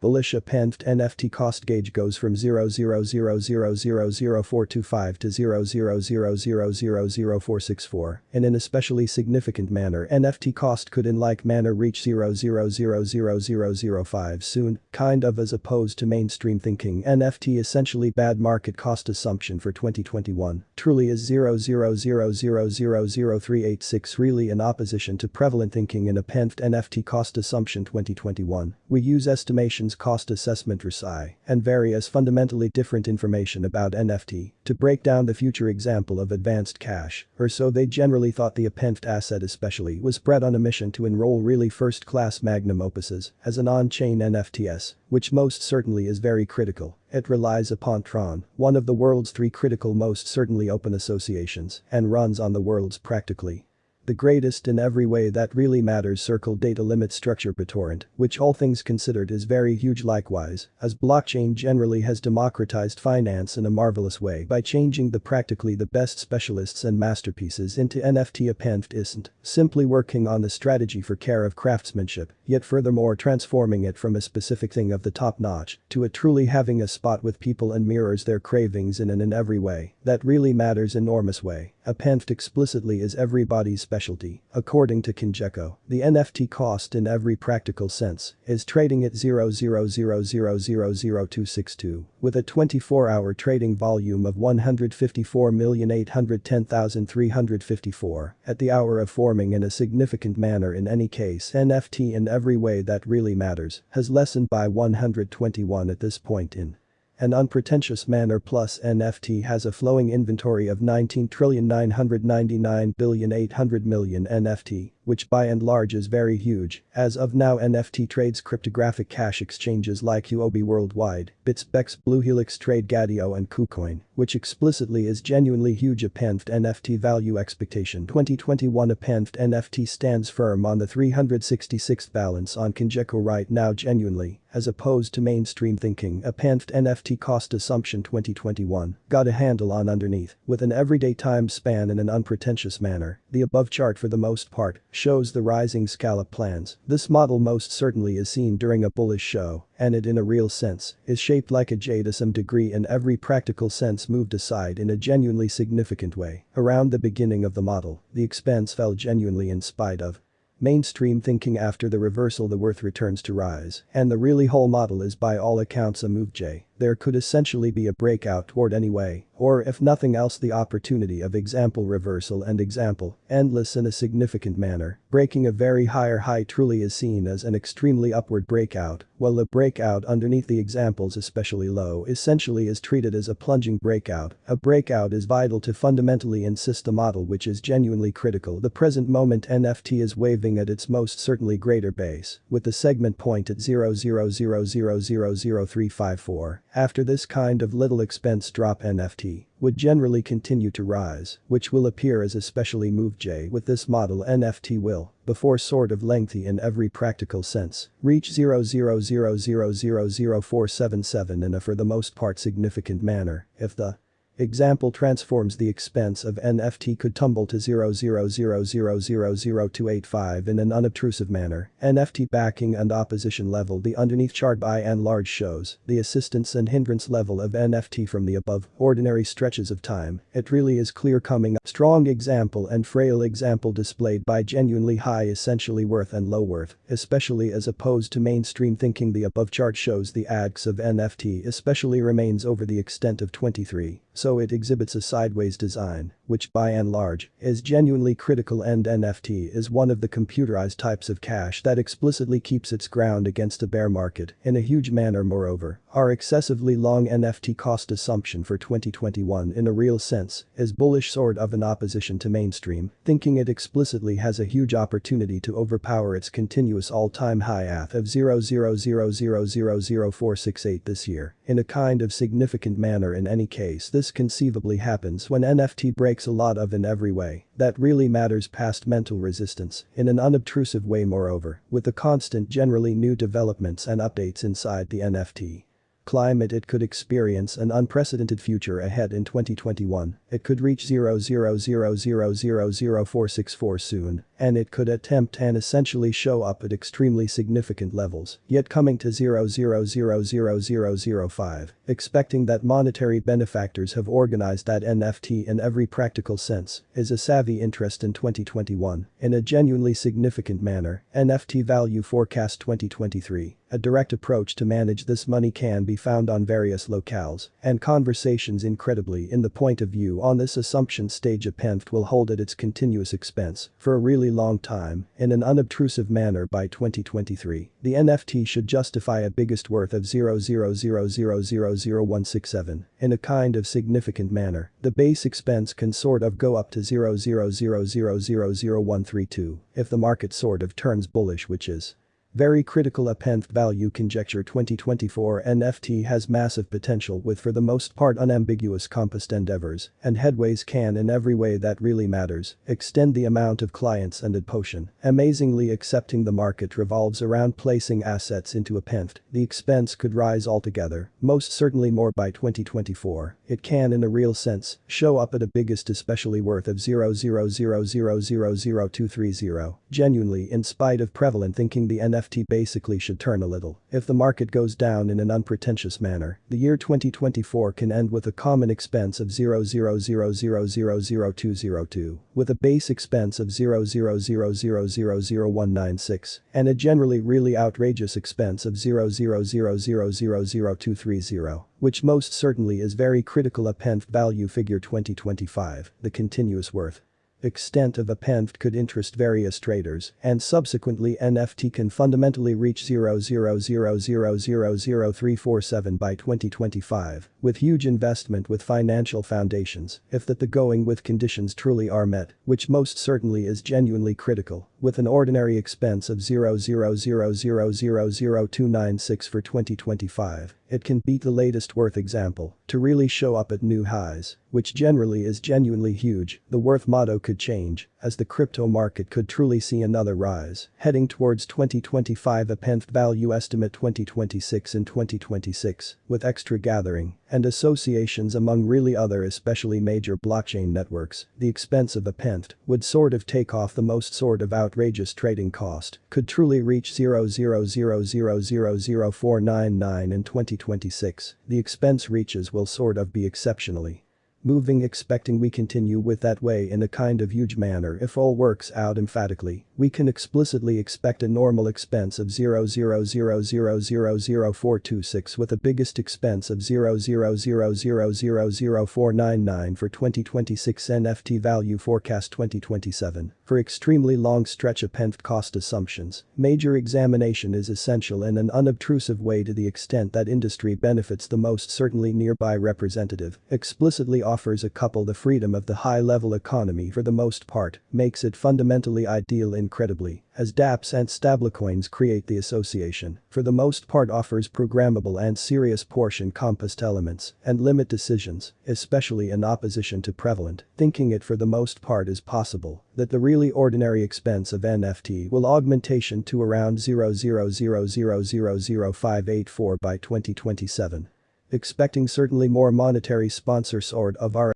Bullish append NFT cost gauge goes from 0.000000425 to 0.000000464. In an especially significant manner, NFT cost could in like manner reach 0.0000005 soon, kind of as opposed to mainstream thinking. NFT essentially bad market cost assumption for 2021 truly is 0.000000386 really in opposition to prevalent thinking in append NFT cost assumption 2021. We use estimations cost assessment RSI and various fundamentally different information about NFT to break down the future example of advanced cash, or so they generally thought the append asset especially was bred on a mission to enroll really first-class magnum opuses as an on-chain NFTs, which most certainly is very critical. It relies upon Tron, one of the world's 3 critical most certainly open associations, and runs on the world's practically the greatest in every way that really matters circle data limit structure BitTorrent, which all things considered is very huge likewise, as blockchain generally has democratized finance in a marvelous way by changing the practically the best specialists and masterpieces into NFT append isn't simply working on the strategy for care of craftsmanship, yet furthermore transforming it from a specific thing of the top notch to a truly having a spot with people and mirrors their cravings in every way that really matters enormous way. Append explicitly is everybody's specialty. According to Kinjeko, the NFT cost in every practical sense is trading at 0.000000262 with a 24-hour trading volume of 154,810,354 at the hour of forming in a significant manner. In any case, NFT in every way that really matters has lessened by 121 at this point in an unpretentious manner plus NFT has a flowing inventory of 19,999,800,000,000 NFT, which by and large is very huge. As of now NFT trades cryptographic cash exchanges like Huobi worldwide, BitsBex, Bluehelix trade Gadio and KuCoin, which explicitly is genuinely huge. Append NFT value expectation 2021 append NFT stands firm on the 366th balance on Kinjeko right now genuinely, as opposed to mainstream thinking. Append NFT cost assumption 2021 got a handle on underneath with an everyday time span in an unpretentious manner. The above chart for the most part shows the rising scallop plans. This model most certainly is seen during a bullish show, and it in a real sense is shaped like a J to some degree in every practical sense moved aside in a genuinely significant way. Around the beginning of the model, the expense fell genuinely in spite of mainstream thinking. After the reversal the worth returns to rise, and the really whole model is by all accounts a move J. There could essentially be a breakout toward anyway, or if nothing else the opportunity of example reversal and example endless in a significant manner. Breaking a very higher high truly is seen as an extremely upward breakout, while the breakout underneath the examples especially low essentially is treated as a plunging breakout. A breakout is vital to fundamentally insist the model which is genuinely critical. The present moment NFT is waving at its most certainly greater base, with the segment point at 0.000000354. After this kind of little expense drop NFT would generally continue to rise, which will appear as especially move J. With this model NFT will, before sort of lengthy in every practical sense, reach 0.000000477 in a for the most part significant manner. If the example transforms the expense of NFT could tumble to 0.000000285 in an unobtrusive manner. NFT backing and opposition level. The underneath chart by and large shows the assistance and hindrance level of NFT from the above ordinary stretches of time. It really is clear coming up. Strong example and frail example displayed by genuinely high essentially worth and low worth, especially as opposed to mainstream thinking. The above chart shows the AGS of NFT especially remains over the extent of 23. So it exhibits a sideways design, which by and large is genuinely critical, and NFT is one of the computerized types of cash that explicitly keeps its ground against a bear market in a huge manner. Moreover, our excessively long NFT cost assumption for 2021 in a real sense is bullish sort of in opposition to mainstream thinking. It explicitly has a huge opportunity to overpower its continuous all-time high APE of 0.000000468 this year in a kind of significant manner. In any case, this conceivably happens when NFT breaks a lot of in every way that really matters past mental resistance in an unobtrusive way. Moreover, with the constant generally new developments and updates inside the NFT climate, it could experience an unprecedented future ahead in 2021. It could reach 0.000000464 soon, and it could attempt and essentially show up at extremely significant levels, yet coming to 0.000005, expecting that monetary benefactors have organized that NFT in every practical sense, is a savvy interest in 2021. In a genuinely significant manner, NFT Value Forecast 2023. A direct approach to manage this money can be found on various locales, and conversations incredibly in the point of view on this assumption stage APE will hold at its continuous expense for a really long time in an unobtrusive manner by 2023. The NFT should justify a biggest worth of 0.00000167 in a kind of significant manner. The base expense can sort of go up to 0.00000132 if the market sort of turns bullish, which is very critical. APE Value Conjecture 2024 NFT has massive potential with for the most part unambiguous compost endeavors, and headways can in every way that really matters extend the amount of clients and adoption. Amazingly, accepting the market revolves around placing assets into APE, the expense could rise altogether, most certainly more by 2024. It can in a real sense show up at a biggest especially worth of 0.00000230. Genuinely, in spite of prevalent thinking, the NFT basically should turn a little. If the market goes down in an unpretentious manner, the year 2024 can end with a common expense of 0.00000202, with a base expense of 0.00000196, and a generally really outrageous expense of 0.00000230, which most certainly is very critical. APE Value Figure 2025, the continuous worth extent of APE could interest various traders, and subsequently NFT can fundamentally reach 0.00000347 by 2025, with huge investment with financial foundations, if that the going with conditions truly are met, which most certainly is genuinely critical, with an ordinary expense of 0.00000296 for 2025. It can beat the latest worth example to really show up at new highs, which generally is genuinely huge. The worth motto could change, as the crypto market could truly see another rise, heading towards 2025. APE Value Estimate 2026 and 2026, with extra gathering and associations among really other especially major blockchain networks, the expense of APE would sort of take off the most sort of outrageous trading cost, could truly reach 0.00000499 in 2026. The expense reaches will sort of be exceptionally moving, expecting we continue with that way in a kind of huge manner. If all works out emphatically, we can explicitly expect a normal expense of 0.00000426 with a biggest expense of 0.00000499 for 2026. NFT Value Forecast 2027. For extremely long stretch APE cost assumptions, major examination is essential in an unobtrusive way to the extent that industry benefits the most certainly. Nearby representative explicitly offers a couple the freedom of the high-level economy for the most part, makes it fundamentally ideal incredibly, as dApps and stablecoins create the association, for the most part offers programmable and serious portion compost elements, and limit decisions, especially in opposition to prevalent thinking. It for the most part is possible that the really ordinary expense of NFT will augmentation to around 0.00000584 by 2027. Expecting certainly more monetary sponsor sort of our